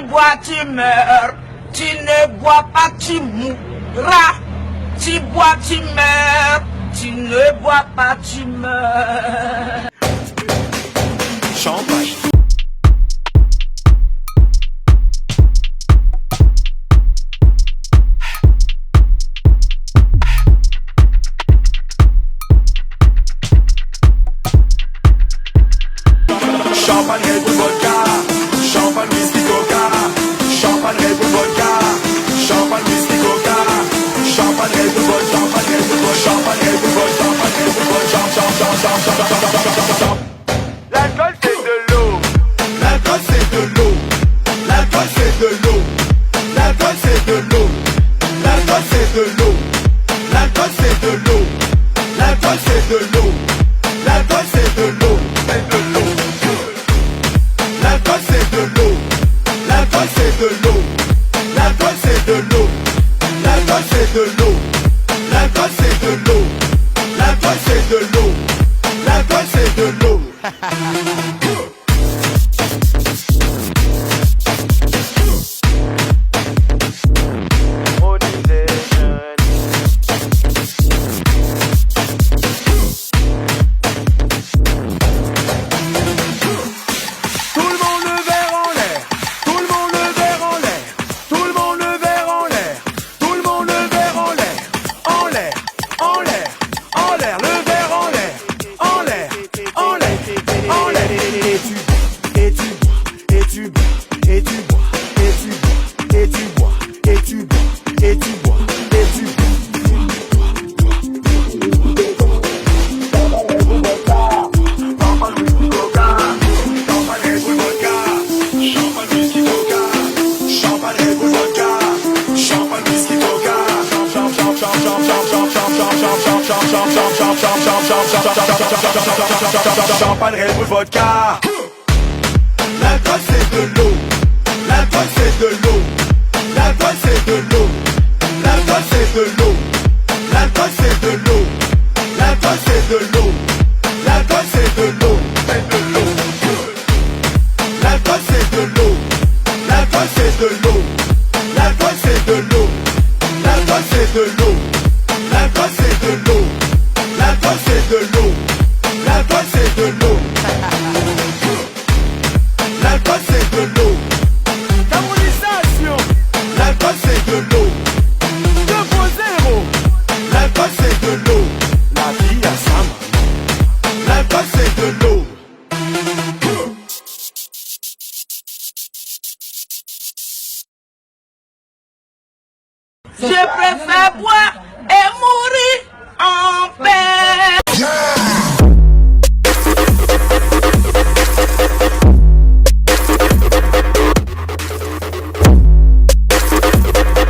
bois, tu meurs. Tu ne bois pas, tu mourras. Tu bois, tu meurs. Tu ne bois pas, tu meurs. Champagne. Champagne, Red Bull, vodka. Champagne, whisky, coca. Champagne, Red Bull, vodka. Champagne, whisky, coca. Champagne, Red Bull, vodka. Champagne, Red Bull, vodka. Champagne, Red Bull, vodka. Champagne, Red Bull, vodka. Champagne. L'alcool c'est de l'eau. L'alcool c'est de l'eau. L'alcool c'est de l'eau. L'alcool c'est de l'eau. L'alcool c'est de l'eau. L'alcool c'est de l'eau. L'alcool c'est de l'eau. L'alcool c'est de l'eau. C'est de l'eau. L'alcool c'est de l'eau. L'alcool c'est de l'eau. L'alcool c'est de l'eau. L'alcool c'est de l'eau. L'alcool c'est de l'eau. L'alcool c'est de l'eau. L'alcool c'est de l'eau. Champagne, Red Bull, vodka. L'alcool c'est de l'eau. L'alcool c'est de l'eau. L'alcool c'est de l'eau. L'alcool c'est de l'eau. L'alcool c'est de l'eau. L'alcool c'est de l'eau. L'alcool c'est de l'eau. C'est de l'eau. L'alcool c'est de l'eau. L'alcool c'est de l'eau. L'alcool c'est de l'eau. L'alcool c'est de l'eau. L'alcool c'est de l'eau. L'alcool c'est de l'eau. L'alcool c'est de l'eau. L'alcool c'est de l'eau. Diabolisation. L'alcool c'est de l'eau. 2.0. L'alcool c'est de l'eau. La vie à sa main. L'alcool c'est de l'eau. Je préfère boire et mourir en